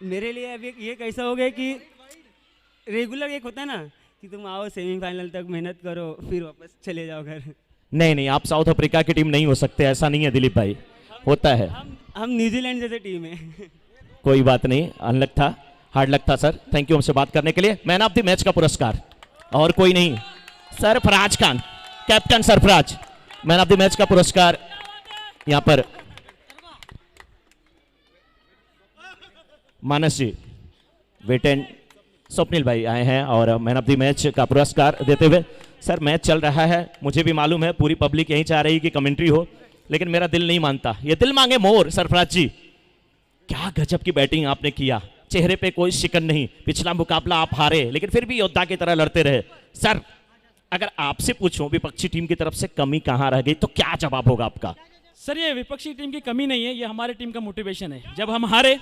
मेरे लिए अभी ये कैसा हो गया कि रेगुलर एक होता है ना कि तुम आओ सेमीफाइनल तक मेहनत करो फिर वापस चले जाओ घर। नहीं नहीं, आप साउथ अफ्रीका की टीम नहीं हो सकते, ऐसा नहीं है दिलीप भाई, होता है। हम न्यूजीलैंड जैसे टीम है। कोई बात नहीं, अनलक था, हार्ड लक था सर। थैंक यू हमसे बात करने के लिए। मैन ऑफ द मैच का पुरस्कार और कोई नहीं, Sarfaraz Khan, captain Sarfaraz, man of the match का पुरस्कार यहां पर मानस जी, वेटेन स्वप्निल भाई आए हैं और मैन ऑफ द मैच का पुरस्कार देते हुए। सर मैच चल रहा है, मुझे भी मालूम है पूरी पब्लिक यही चाह रही कि कमेंट्री हो, लेकिन मेरा दिल नहीं मानता, ये दिल मांगे मोर। सरफराज जी, क्या गजब की बैटिंग आपने किया, चेहरे पे कोई शिकन नहीं। पिछला मुकाबला आप हारे लेकिन फिर भी योद्धा की तरह लड़ते रहे। सर अगर आपसे पूछूं विपक्षी टीम की तरफ से कमी कहां रह गई तो क्या जवाब होगा आपका? सर ये विपक्षी टीम की कमी नहीं है, ये हमारे टीम का मोटिवेशन है। जब हम हारे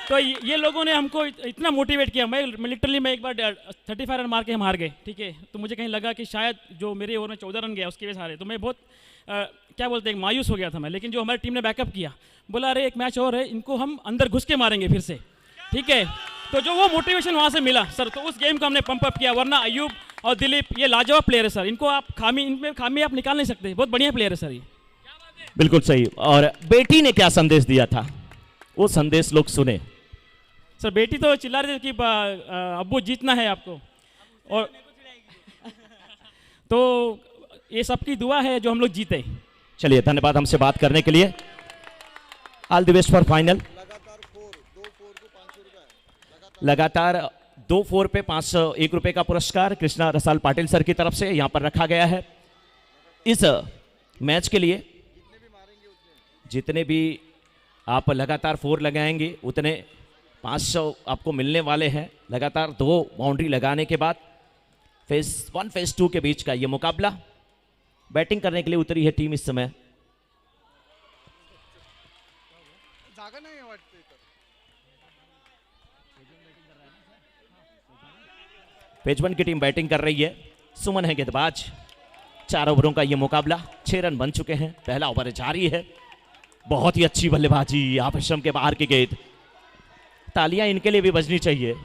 तो ये लोगों ने हमको इतना मोटिवेट किया। मैं लिटरली एक बार 35 रन मार के हम हार गए, ठीक है। तो मुझे कहीं लगा कि शायद जो मेरे ओवर में 14 रन गया उसकी वजह से हारे, तो मैं बहुत क्या बोलते हैं मायूस हो गया था मैं। लेकिन जो हमारी टीम ने बैकअप किया, बोला अरे एक मैच और है, इनको हम अंदर घुस के मारेंगे फिर से, ठीक है। तो जो वो मोटिवेशन वहाँ से मिला सर, तो उस गेम को हमने पंप अप किया। वरना अयूब और दिलीप ये लाजवाब प्लेयर है सर, इनको आप इनमें खामी आप निकाल नहीं सकते, बहुत बढ़िया प्लेयर है सर ये। बिल्कुल सही। और बेटी ने क्या संदेश दिया था, वो संदेश लोग सुने। सर बेटी तो चिल्ला रही थी कि अब्बू जीतना है आपको, और तो ये सबकी दुआ है जो हम लोग जीते। चलिए धन्यवाद हमसे बात करने के लिए। All the best for final. लगातार 2-4 पे 501 रुपए का पुरस्कार कृष्णा रसाल पाटिल सर की तरफ से यहां पर रखा गया है। इस मैच के लिए जितने भी आप लगातार 4 लगाएंगे उतने 500 आपको मिलने वाले हैं। लगातार 2 बाउंड्री लगाने के बाद फेज 1 फेज 2 के बीच का ये मुकाबला। बैटिंग करने के लिए उतरी है टीम इस समय। पेज 1 की टीम बैटिंग कर रही है, सुमन है गेंदबाज। 4 ओवरों का ये मुकाबला, 6 रन बन चुके हैं। पहला ओवर जारी है, बहुत ही अच्छी बल्लेबाजी, आश्रम के बाहर की गेंद, तालियां इनके लिए भी बजनी चाहिए।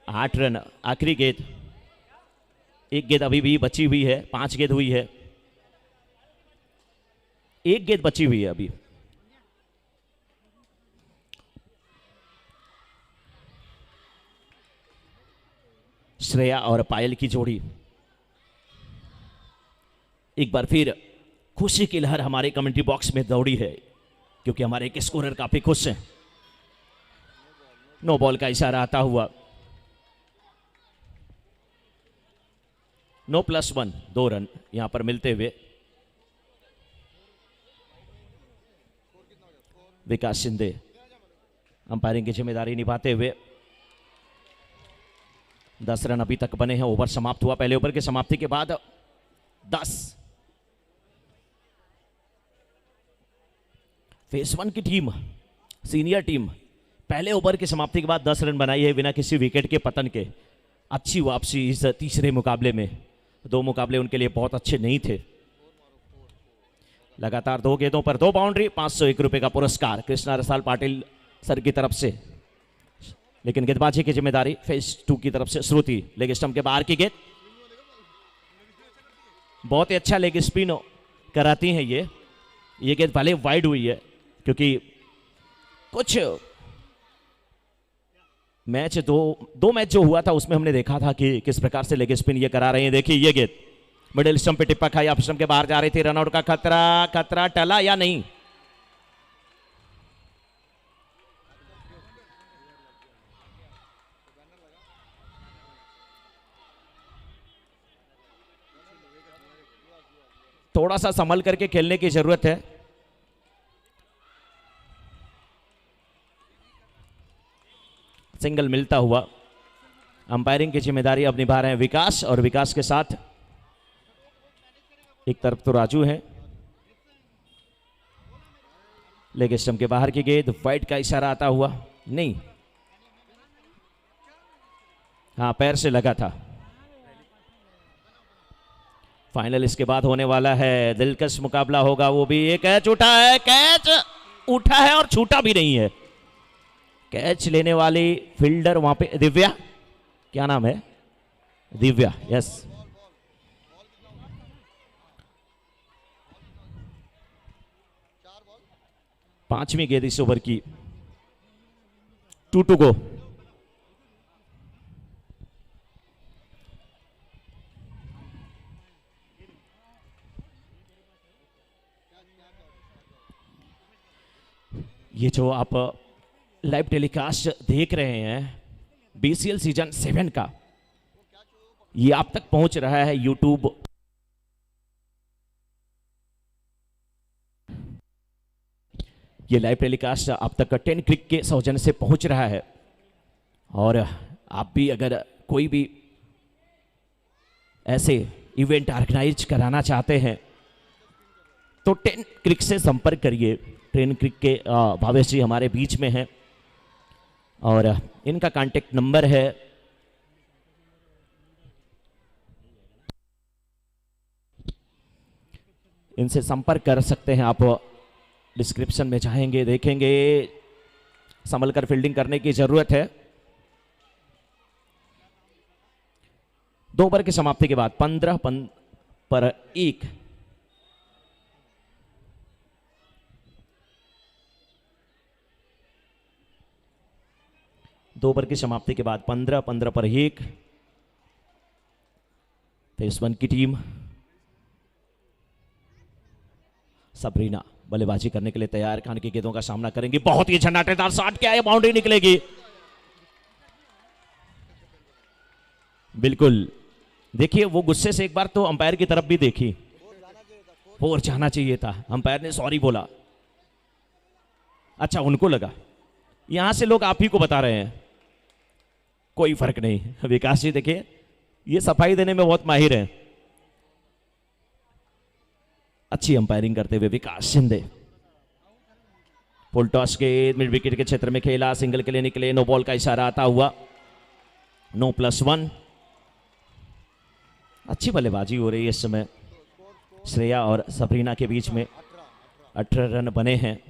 आठ रन आखिरी गेंद, एक गेंद अभी भी बची हुई है, 5 गेंद हुई है, एक गेंद बची हुई है अभी। श्रेया और पायल की जोड़ी, एक बार फिर खुशी की लहर हमारे कमेंट्री बॉक्स में दौड़ी है, क्योंकि हमारे एक स्कोरर काफी खुश हैं। नो बॉल का इशारा आता हुआ, नो +1, 2 रन यहां पर मिलते हुए विकास शिंदे अंपायरिंग की जिम्मेदारी निभाते हुए। 10 रन अभी तक बने हैं। ओवर समाप्त हुआ, पहले ओवर की समाप्ति के बाद 10। फेज 1 की टीम, सीनियर टीम, पहले ओवर की समाप्ति के बाद 10 रन बनाई है बिना किसी विकेट के पतन के। अच्छी वापसी इस तीसरे मुकाबले में। 2 मुकाबले उनके लिए बहुत अच्छे नहीं थे। लगातार 2 गेंदों पर 2 बाउंड्री, 501 रुपए का पुरस्कार कृष्णा रसाल पाटिल सर की तरफ से। लेकिन गेंदबाजी की जिम्मेदारी फेज 2 की तरफ से श्रुति। लेग स्टंप के बाहर की गेंद, बहुत ही अच्छा लेग स्पिन कराती हैं ये गेंद भले वाइड हुई है, क्योंकि कुछ मैच दो मैच जो हुआ था उसमें हमने देखा था कि किस प्रकार से लेग स्पिन ये करा रहे हैं। देखिए ये गेंद मिडिल स्टंप पे टिप्पा खाई, ऑफ स्टंप के बाहर जा रही थी। रनआउट का खतरा टला या नहीं? थोड़ा सा संभल करके खेलने की जरूरत है। सिंगल मिलता हुआ। अंपायरिंग की जिम्मेदारी अब निभा रहे हैं विकास, और विकास के साथ एक तरफ तो राजू है। लेग स्टंप के बाहर की गेंद, वाइड का इशारा आता हुआ नहीं, हाँ पैर से लगा था। फाइनल इसके बाद होने वाला है, दिलकश मुकाबला होगा। वो भी एक कैच उठा है, कैच उठा है और छूटा भी नहीं है। कैच लेने वाली फील्डर वहां पे दिव्या, क्या नाम है, दिव्या, यस। पांचवी गेंद इस ओवर की, 2 to go। ये जो आप लाइव टेलीकास्ट देख रहे हैं BCL सीजन 7 का, ये आप तक पहुंच रहा है यूट्यूब। ये लाइव टेलीकास्ट आप तक 10 क्रिक के सौजन्य से पहुंच रहा है। और आप भी अगर कोई भी ऐसे इवेंट ऑर्गेनाइज कराना चाहते हैं तो 10 क्रिक से संपर्क करिए। 10 क्रिक के भावेश जी हमारे बीच में हैं और इनका कांटेक्ट नंबर है इनसे संपर्क कर सकते हैं आप। डिस्क्रिप्शन में जाएंगे, देखेंगे, संभल कर फील्डिंग करने की जरूरत है। 2 ओवर की समाप्ति के बाद 15 पर 1। दो ओवर की समाप्ति के बाद 15 पर 1। फेस 1 की टीम सबरीना बल्लेबाजी करने के लिए तैयार, खान की गेंदों का सामना करेंगी। बहुत ही झन्नाटेदार शॉट, क्या है, बाउंड्री निकलेगी। बिल्कुल, देखिए वो गुस्से से एक बार तो अंपायर की तरफ भी देखी, फोर जाना चाहिए था, अंपायर ने सॉरी बोला। अच्छा, उनको लगा। यहां से लोग आप ही को बता रहे हैं, कोई फर्क नहीं। विकास जी देखिए, ये सफाई देने में बहुत माहिर है। अच्छी अंपायरिंग करते हुए विकास शिंदे। फुल टॉस के मिड विकेट के क्षेत्र में खेला, सिंगल के लिए निकले, नो बॉल का इशारा आता हुआ, नो +1। अच्छी बल्लेबाजी हो रही है इस समय श्रेया और सबरीना के बीच में। 18 रन बने हैं।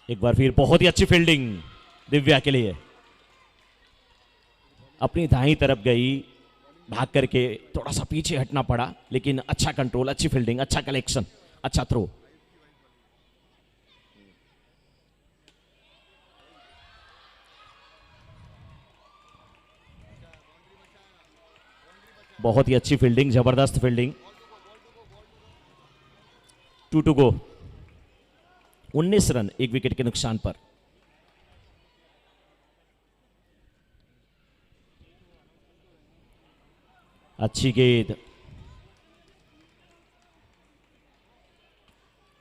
एक बार फिर बहुत ही अच्छी फील्डिंग दिव्या के लिए। अपनी दाईं तरफ गई, भाग करके थोड़ा सा पीछे हटना पड़ा, लेकिन अच्छा कंट्रोल, अच्छी फील्डिंग, अच्छा कलेक्शन, अच्छा थ्रो। बहुत ही अच्छी फील्डिंग, जबरदस्त fielding. 2 to go। 19 run 1 wicket के नुकसान पर। अच्छी गेंद,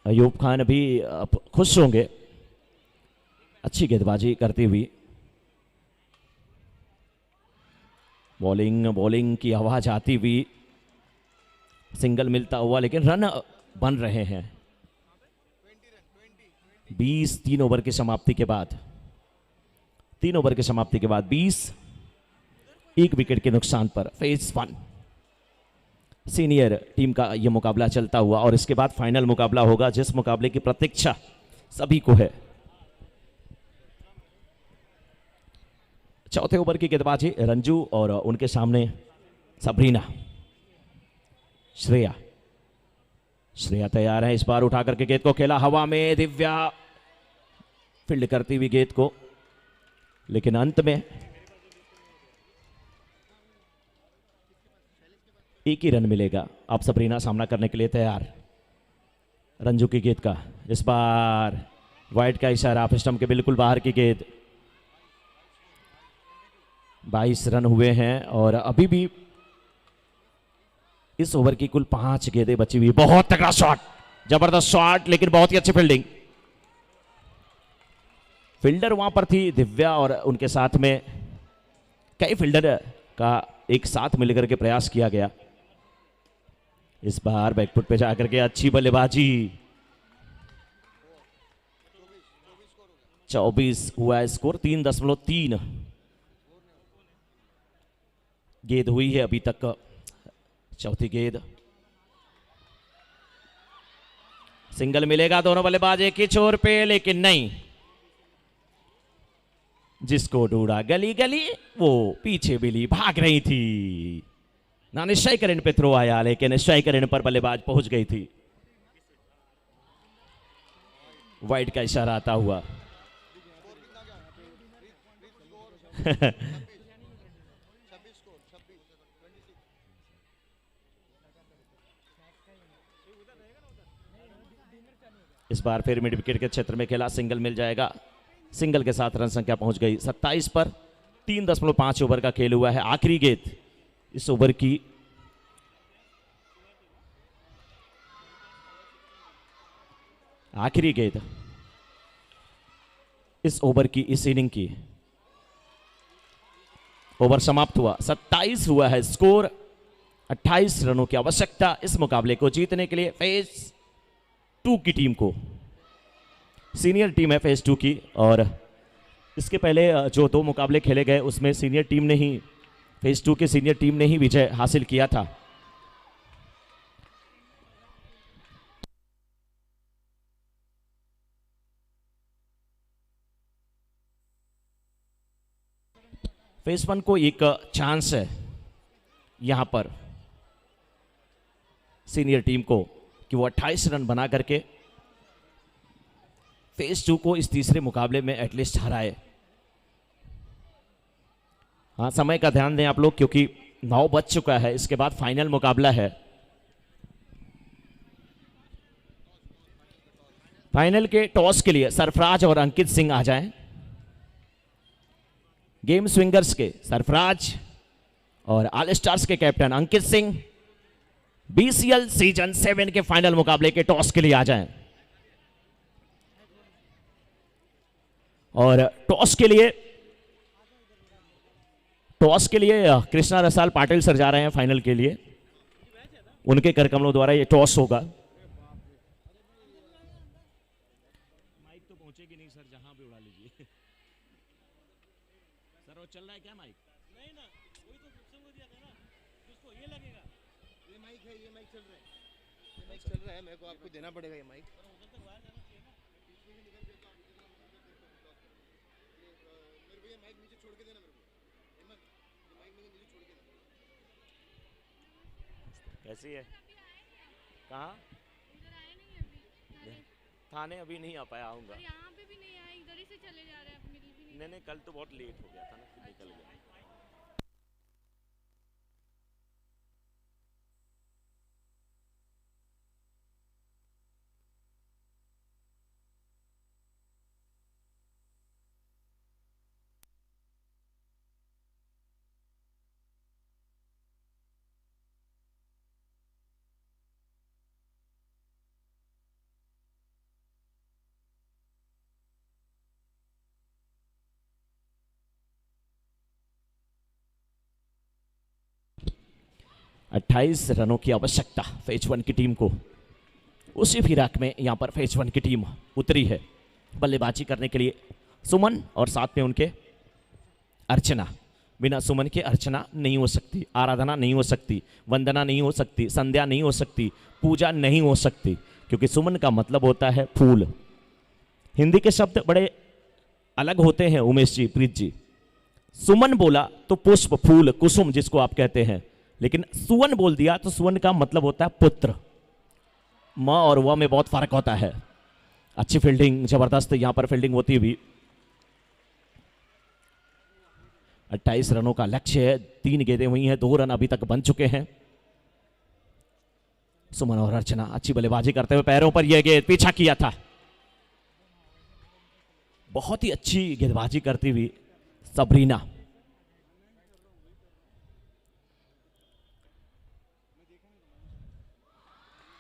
अयूब खान भी खुश होंगे अच्छी गेंदबाजी करती हुई। बॉलिंग की आवाज आती हुई, सिंगल मिलता हुआ, लेकिन रन बन रहे हैं। 20 3 ओवर की समाप्ति के बाद 20 1 विकेट के नुकसान पर फेज 1 सीनियर टीम का यह मुकाबला चलता हुआ। और इसके बाद फाइनल मुकाबला होगा, जिस मुकाबले की प्रतीक्षा सभी को है। चौथे ओवर की गेंदबाजी रंजू और उनके सामने सबरीना। श्रेया तैयार है, इस बार उठा करके गेंद को खेला हवा में, दिव्या फील्ड करती हुई गेंद को, लेकिन अंत में एक ही रन मिलेगा। अब सबरीना सामना करने के लिए तैयार। रंजू की गेंद का इस बार वाइड का इशारा, ऑफ स्टंप के बिल्कुल बाहर की गेंद। 22 रन हुए हैं और अभी भी इस ओवर की कुल 5 गेंदें बची हुई। बहुत तगड़ा शॉट, जबरदस्त शॉट, लेकिन बहुत ही अच्छी फील्डिंग। फील्डर वहां पर थी दिव्या और उनके साथ में कई फील्डर का एक साथ मिलकर के प्रयास किया गया। इस बार बैकफुट पे जाकर के अच्छी बल्लेबाजी। 24 हुआ है स्कोर, 3.3 गेंद हुई है अभी तक, चौथी गेंद। सिंगल मिलेगा दोनों बल्लेबाज एक ही छोर पे, लेकिन नहीं, जिसको ढूंढा गली गली वो पीछे बिली भाग रही थी। ना निश्चय करंट पे थ्रो आया, लेकिन निश्चय करंट पर बल्लेबाज पहुंच गई थी। वाइड का इशारा आता हुआ। इस बार फिर मिड विकेट के क्षेत्र में खेला, सिंगल मिल जाएगा। सिंगल के साथ रन संख्या पहुंच गई 27 पर। 3.5 ओवर का खेल हुआ है। आखिरी गेंद इस ओवर की। आखिरी गेंद इस ओवर की, इस इनिंग की। ओवर समाप्त हुआ, 27 हुआ है स्कोर। 28 रनों की आवश्यकता इस मुकाबले को जीतने के लिए फेज 2 की टीम को। सीनियर टीम है फेज 2 की, और इसके पहले जो 2 मुकाबले खेले गए उसमें सीनियर टीम ने ही, फेज 2 की सीनियर टीम ने ही विजय हासिल किया था। फेज 1 को एक चांस है यहां पर सीनियर टीम को कि वो 28 रन बना करके फेज 2 को इस तीसरे मुकाबले में एटलीस्ट हराए। हाँ, समय का ध्यान दें आप लोग, क्योंकि 9 बज चुका है। इसके बाद फाइनल मुकाबला है। फाइनल के टॉस के लिए सरफराज और अंकित सिंह आ जाएं। गेम स्विंगर्स के सरफराज और ऑल स्टार्स के captain Ankit Singh BCL season 7 के फाइनल मुकाबले के टॉस के लिए आ जाएं। और टॉस के लिए कृष्णा रसाल पाटिल सर जा रहे हैं फाइनल के लिए। उनके करकमलों द्वारा ये टॉस होगा। माइक तो पहुंचेगी नहीं सर, जहां भी उड़ा लीजिए सर। वो चल रहा है क्या माइक? नहीं ना, वही तो सबको दिया था ना, उसको ये लगेगा। ये माइक है, ये माइक चल रहा है, ये माइक चल रहा है। मेरे को आपको देना पड़ेगा ये माइक। कैसी है? कहाँ? थाने अभी नहीं आ पाया, आऊँगा। यहाँ पे भी नहीं आए, इधर ही से चले जा रहे हैं, मिल भी नहीं। नहीं, कल तो बहुत लेट हो गया था ना, फिर निकल गया। अट्ठाईस रनों की आवश्यकता फेज 1 की टीम को। उसी फिराक में यहां पर फेज 1 की टीम उतरी है बल्लेबाजी करने के लिए। सुमन और साथ में उनके अर्चना। बिना सुमन के अर्चना नहीं हो सकती, आराधना नहीं हो सकती, वंदना नहीं हो सकती, संध्या नहीं हो सकती, पूजा नहीं हो सकती, क्योंकि सुमन का मतलब होता है फूल। हिंदी के शब्द बड़े अलग होते हैं उमेश जी, प्रीत जी। सुमन बोला तो पुष्प, फूल, कुसुम जिसको आप कहते हैं, लेकिन सुवन बोल दिया तो सुवन का मतलब होता है पुत्र। म और व में बहुत फर्क होता है। अच्छी फील्डिंग, जबरदस्त यहां पर फील्डिंग होती हुई। 28 रनों का लक्ष्य है। 3 गेंदें हुई हैं, 2 रन अभी तक बन चुके हैं। सुमन और अर्चना अच्छी बल्लेबाजी करते हुए पैरों पर यह गेंद पीछा किया था। बहुत ही अच्छी गेंदबाजी करती हुई सबरीना।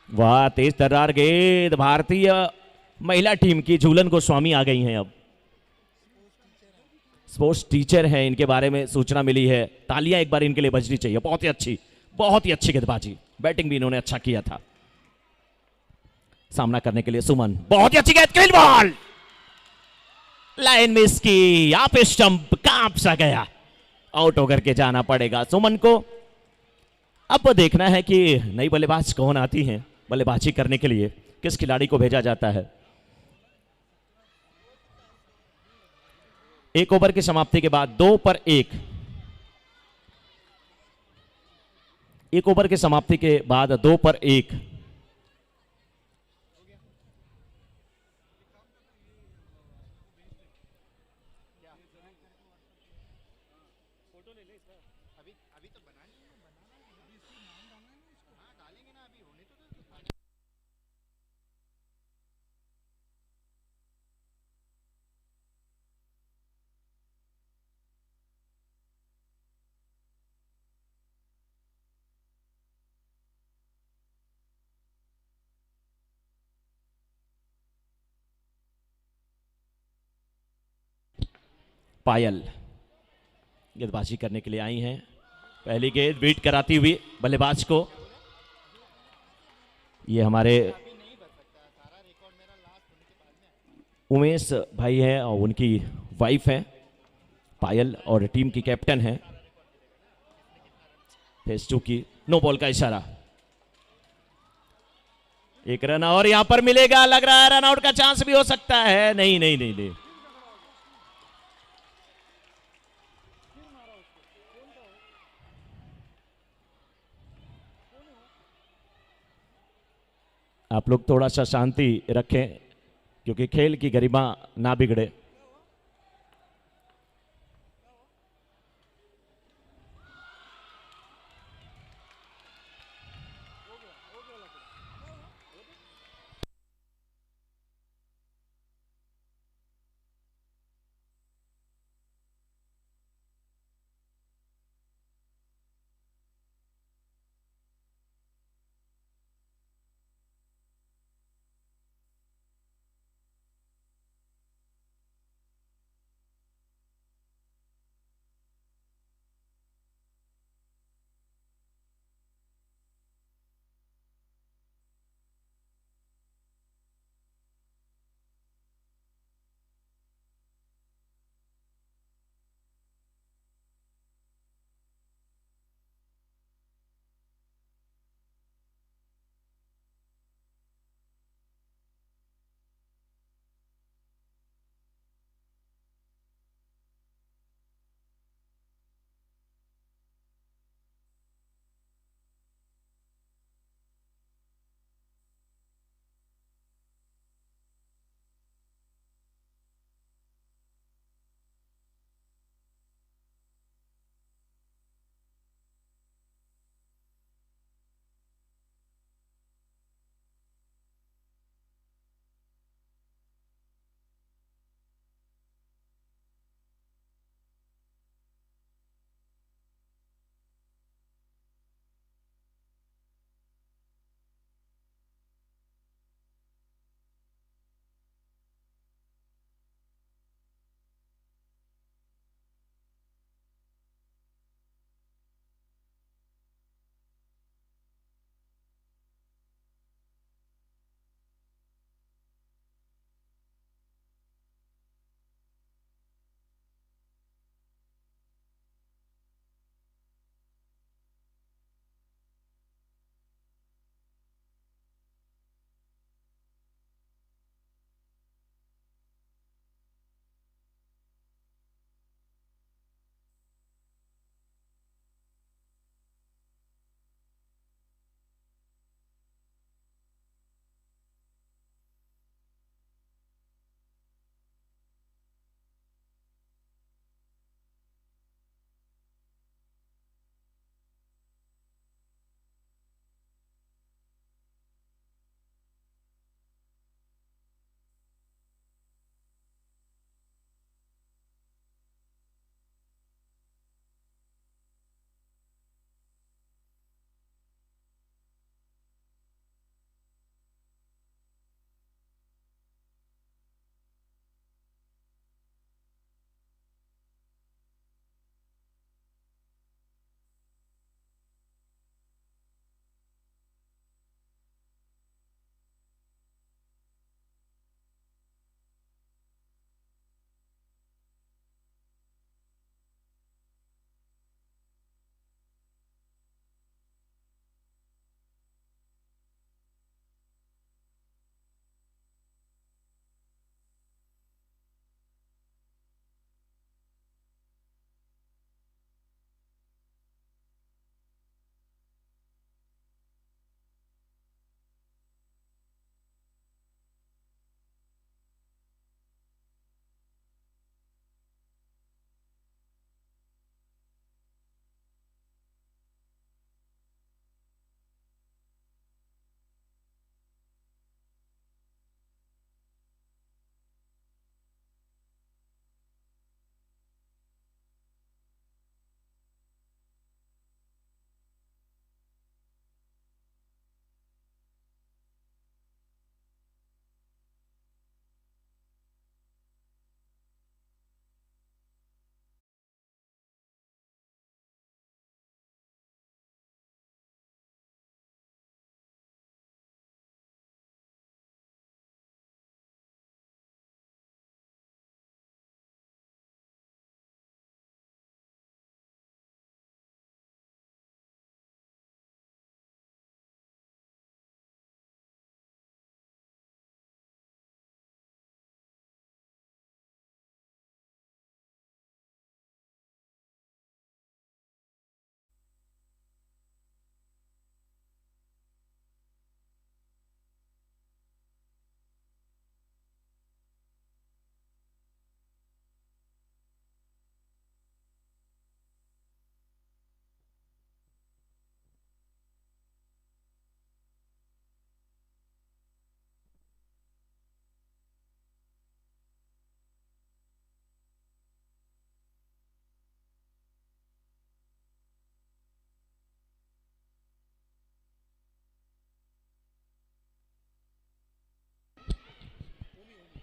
वाह, तेज तर्रार गेंद। भारतीय महिला टीम की झूलन गोस्वामी आ गई हैं। अब स्पोर्ट्स टीचर हैं, इनके बारे में सूचना मिली है। तालियां एक बार इनके लिए बजनी चाहिए। बहुत ही अच्छी गेंदबाजी। बैटिंग भी इन्होंने अच्छा किया था। सामना करने के लिए सुमन, बहुत ही अच्छी गेंद, क्लीन बॉल, लाइन मिस की, आप स्टंप कांप सा गया, आउट होकर के जाना पड़ेगा सुमन को। अब देखना है कि नई बल्लेबाज कौन आती हैं बल्लेबाजी करने के लिए, किस खिलाड़ी को भेजा जाता है। एक ओवर की समाप्ति के बाद 2 पर 1, एक ओवर की समाप्ति के बाद 2 पर 1। पायल गेंदबाजी करने के लिए आई हैं, पहली गेंद बीट कराती हुई बल्लेबाज को। ये हमारे उमेश भाई हैं और उनकी वाइफ है पायल, और टीम की कैप्टन है। फेस 2 की नो बॉल का इशारा, एक रन और यहां पर मिलेगा, लग रहा है रन आउट का चांस भी हो सकता है। नहीं नहीं नहीं नहीं, आप लोग थोड़ा सा शांति रखें क्योंकि खेल की गरिमा ना बिगड़े।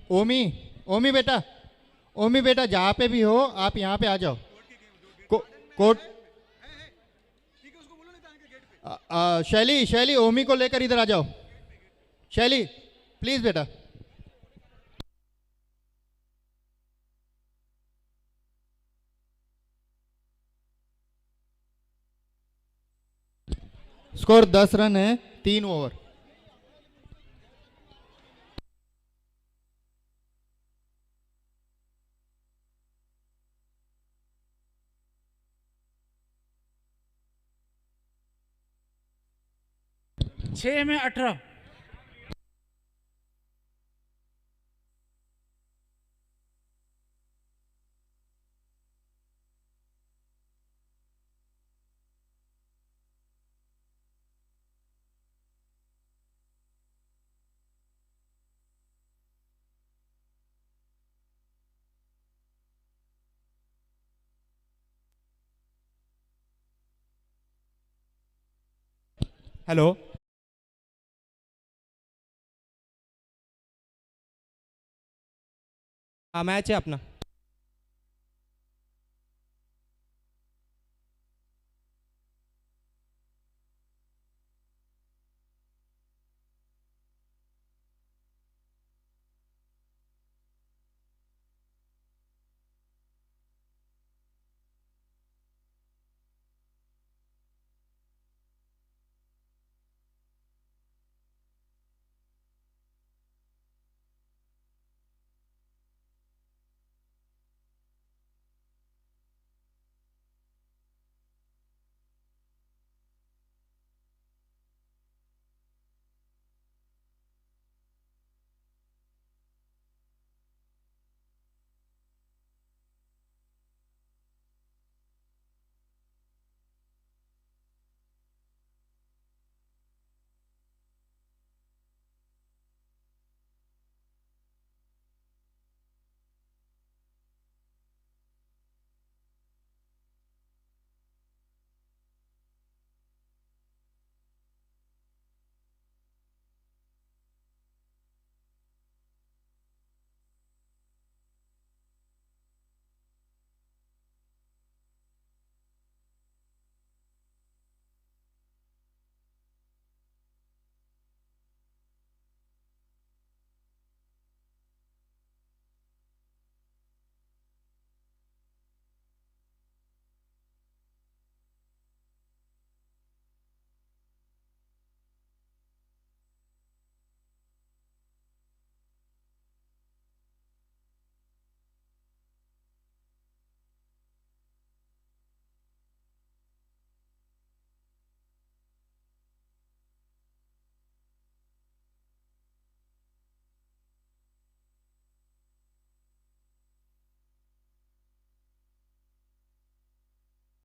ओमी, ओमी बेटा, ओमी बेटा, जहाँ पे भी हो आप यहाँ पे आ जाओ। कोर्ट शैली, शैली ओमी को लेकर इधर आ जाओ। शैली प्लीज बेटा। स्कोर 10 रन है, 3 ओवर। छः में 18। हेलो, हाँ मैच है अपना।